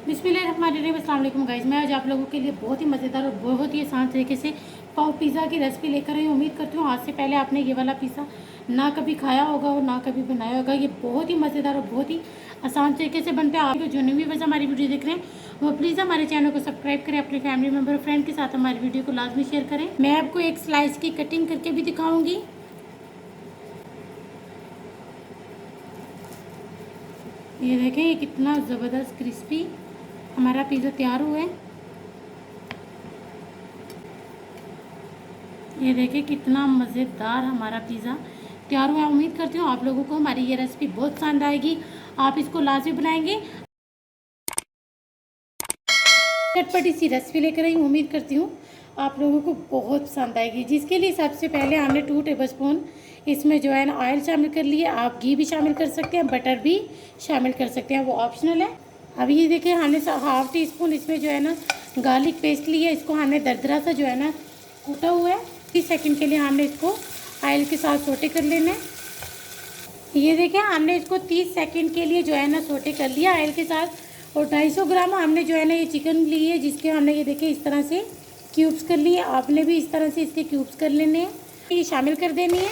बिस्मिल्लाहिर्रहमानिर्रहीम। अस्सलाम वालेकुम गाइस, मैं आज आप लोगों के लिए बहुत ही मज़ेदार और बहुत ही आसान तरीके से पाव पिज़्ज़ा की रेसिपी लेकर आई हूँ। उम्मीद करती हूँ आज से पहले आपने ये वाला पिज़्ज़ा ना कभी खाया होगा और ना कभी बनाया होगा। ये बहुत ही मज़ेदार और बहुत ही आसान तरीके से बनते हैं। आप जो न्यू व्यूअर्स हमारी वीडियो देख रहे हैं वो प्लीज़ हमारे चैनल को सब्सक्राइब करें, अपने फैमिली मेम्बर और फ्रेंड के साथ हमारी वीडियो को लाजमी शेयर करें। मैं आपको एक स्लाइस की कटिंग करके भी दिखाऊँगी। ये देखें, ये कितना ज़बरदस्त क्रिस्पी हमारा पिज़्ज़ा तैयार हुआ है। ये देखिए कितना मज़ेदार हमारा पिज़्ज़ा तैयार हुआ है। उम्मीद करती हूँ आप लोगों को हमारी ये रेसिपी बहुत पसंद आएगी। आप इसको लाजमी बनाएंगे। चटपटी सी रेसिपी लेकर आई, उम्मीद करती हूँ आप लोगों को बहुत पसंद आएगी। जिसके लिए सबसे पहले हमने 2 टेबलस्पून इसमें जो है ना ऑयल शामिल कर लिया। आप घी भी शामिल कर सकते हैं, बटर भी शामिल कर सकते हैं, वो ऑप्शनल है। अभी ये देखिए हमने 1/2 टीस्पून इसमें जो है ना गार्लिक पेस्ट लिया। इसको हमने दरदरा सा जो है ना कूटा हुआ है। 30 सेकंड के लिए हमने इसको ऑयल के साथ सोटे कर लेना है। ये देखिए हमने इसको 30 सेकंड के लिए जो है ना सोटे कर लिया ऑयल के साथ। और 250 ग्राम हमने जो है ना ये चिकन ली है, जिसके हमने ये देखिए इस तरह से क्यूब्स कर लिए। आपने भी इस तरह से इसके क्यूब्स कर लेने हैं। ये शामिल कर देनी है।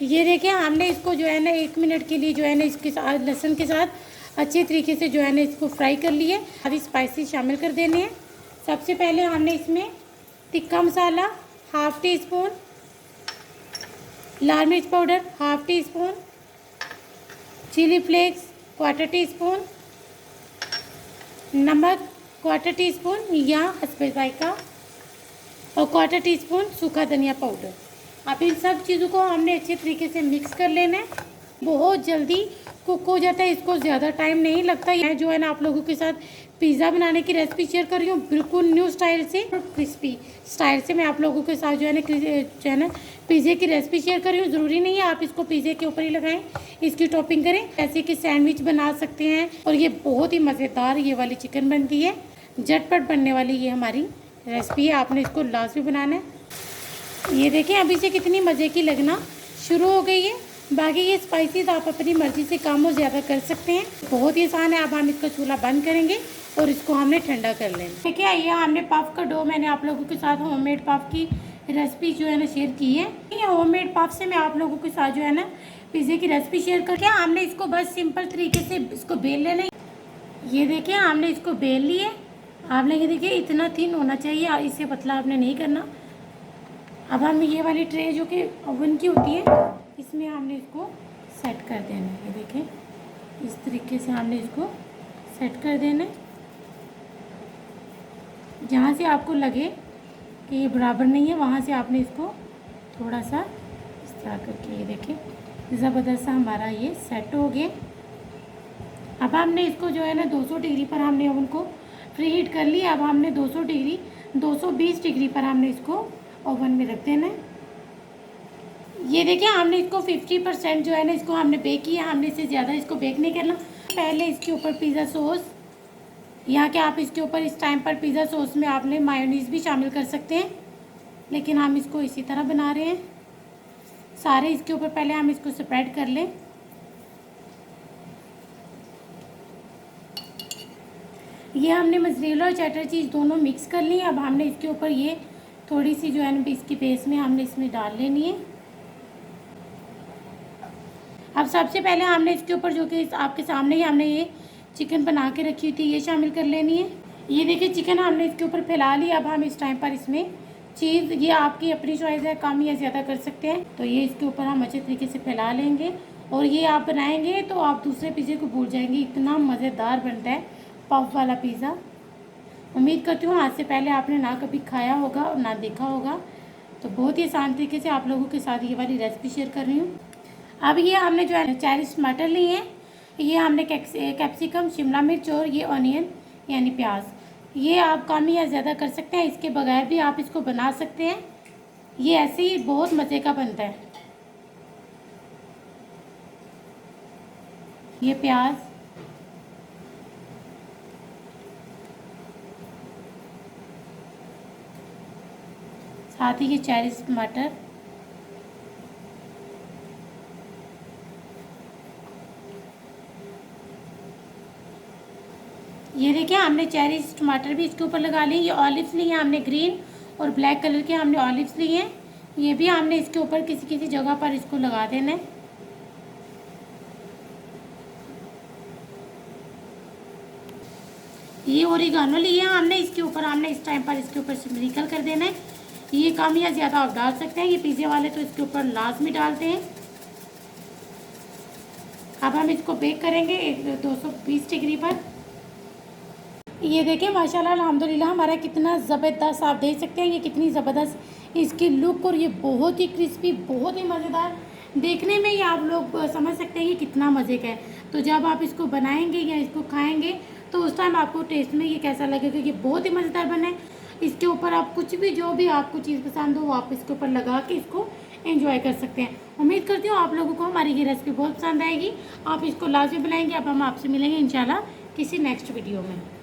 ये देखिए हमने इसको जो है ना 1 मिनट के लिए जो है ना इसके साथ लहसुन के साथ अच्छे तरीके से जो है ना इसको फ्राई कर लिए। अभी स्पाइसेस शामिल कर देने हैं। सबसे पहले हमने इसमें तिक्का मसाला 1/2 टीस्पून, लाल मिर्च powder 1/2 teaspoon, chili flakes 1/4 teaspoon, नमक 1/4 टीस्पून या हस्बे जायका और 1/4 टीस्पून सूखा धनिया पाउडर। अब इन सब चीज़ों को हमने अच्छे तरीके से मिक्स कर लेना है। बहुत जल्दी कुक हो जाता है, इसको ज़्यादा टाइम नहीं लगता। मैं जो है ना आप लोगों के साथ पिज़्ज़ा बनाने की रेसिपी शेयर कर रही हूँ, बिल्कुल न्यू स्टाइल से और क्रिस्पी स्टाइल से। मैं आप लोगों के साथ जो है ना पिज़्ज़े की रेसिपी शेयर कर रही हूँ। ज़रूरी नहीं है आप इसको पिज़्ज़े के ऊपर ही लगाएं, इसकी टॉपिंग करें। ऐसे कि सैंडविच बना सकते हैं। और ये बहुत ही मज़ेदार ये वाली चिकन बनती है, झटपट बनने वाली ये हमारी रेसिपी है। आपने इसको लाजमी बनाना है। ये देखें अभी से कितनी मज़े की लगना शुरू हो गई है। बाकी ये स्पाइसेस आप अपनी मर्ज़ी से कम और ज़्यादा कर सकते हैं, बहुत ही आसान है। अब हम इसका चूल्हा बंद करेंगे और इसको हमने ठंडा कर लेना। देखिए ये हमने पफ का डो, मैंने आप लोगों के साथ होममेड पफ की रेसिपी जो है ना शेयर की है। ये होममेड पफ से मैं आप लोगों के साथ जो है ना पिज़्ज़े की रेसिपी शेयर करके हमने इसको बस सिंपल तरीके से इसको बेल लेना है। ये देखिए हमने इसको बेल लिए। आपने ये देखिए इतना थिन होना चाहिए, इससे पतला आपने नहीं करना। अब हम ये वाली ट्रे जो कि ओवन की होती है, इसमें हमने इसको सेट कर देना है। ये देखें इस तरीके से हमने इसको सेट कर देना है। जहाँ से आपको लगे कि ये बराबर नहीं है, वहाँ से आपने इसको थोड़ा सा इस तरह करके, ये देखें ज़बरदस्त सा हमारा ये सेट हो गया। अब हमने इसको जो है ना 200 डिग्री पर हमने ओवन को प्री हीट कर लिया। अब हमने 220 डिग्री पर हमने इसको ओवन में रख देना है। ये देखिए हमने इसको 50% जो है ना इसको हमने बेक किया। हमने इससे ज़्यादा इसको बेक नहीं करना। पहले इसके ऊपर पिज़्ज़ा सॉस, यहाँ के आप इसके ऊपर इस टाइम पर पिज़्ज़ा सॉस में आपने मायोनीज़ भी शामिल कर सकते हैं, लेकिन हम इसको इसी तरह बना रहे हैं। सारे इसके ऊपर पहले हम इसको स्प्रेड कर लें। ये हमने मोज़रेला और चेडर चीज़ दोनों मिक्स कर ली। अब हमने इसके ऊपर ये थोड़ी सी जो है ना इसकी बेस में हमने इसमें डाल लेनी है। अब सबसे पहले हमने इसके ऊपर जो कि आपके सामने ही हमने ये चिकन बना के रखी हुई थी, ये शामिल कर लेनी है। ये देखिए चिकन हमने इसके ऊपर फैला लिया। अब हम इस टाइम पर इसमें चीज़, ये आपकी अपनी चॉइस है, कम या ज़्यादा कर सकते हैं। तो ये इसके ऊपर हम अच्छे तरीके से फैला लेंगे। और ये आप बनाएंगे तो आप दूसरे पिज़्ज़े को भूल जाएंगे, इतना मज़ेदार बनता है पफ वाला पिज़्ज़ा। उम्मीद करती हूँ आज से पहले आपने ना कभी खाया होगा और ना देखा होगा। तो बहुत ही आसान तरीके से आप लोगों के साथ ये वाली रेसिपी शेयर कर रही हूँ। अब ये हमने जो है 40 टमाटर लिए हैं। ये हमने कैप्सिकम, शिमला मिर्च और ये ऑनियन यानी प्याज, ये आप कम या ज़्यादा कर सकते हैं। इसके बगैर भी आप इसको बना सकते हैं। ये ऐसे ही बहुत मज़े का बनता है। ये प्याज, साथ ही ये 40 टमाटर, ये देखिए हमने चेरीज टमाटर भी इसके ऊपर लगा लिए। ये ऑलिव्स लिए हैं हमने ग्रीन और ब्लैक कलर के हमने ऑलिव्स लिए हैं। ये भी हमने इसके ऊपर किसी किसी जगह पर इसको लगा देना है। ये ओरिगानो लिए हैं हमने, इसके ऊपर हमने इस टाइम पर इसके ऊपर स्प्रिंकल कर देना है। ये कम या ज़्यादा आप डाल सकते हैं, ये पिज़्ज़ा वाले तो इसके ऊपर लाजमी डालते हैं। अब हम इसको बेक करेंगे 220 डिग्री पर। ये देखें माशाल्लाह अल्हम्दुलिल्लाह हमारा कितना ज़बरदस्त, आप देख सकते हैं ये कितनी ज़बरदस्त इसकी लुक, और ये बहुत ही क्रिस्पी, बहुत ही मज़ेदार। देखने में ही आप लोग समझ सकते हैं कि कितना मज़े का है। तो जब आप इसको बनाएंगे या इसको खाएंगे तो उस टाइम आपको टेस्ट में ये कैसा लगेगा कि बहुत ही मज़ेदार बने। इसके ऊपर आप कुछ भी, जो भी आपको चीज़ पसंद हो वो आप इसके ऊपर लगा के इसको एंजॉय कर सकते हैं। उम्मीद करती हूँ आप लोगों को हमारी ये रेसिपी बहुत पसंद आएगी। आप इसको लाजमी बनाएंगे। अब हम आपसे मिलेंगे इंशाल्लाह किसी नेक्स्ट वीडियो में।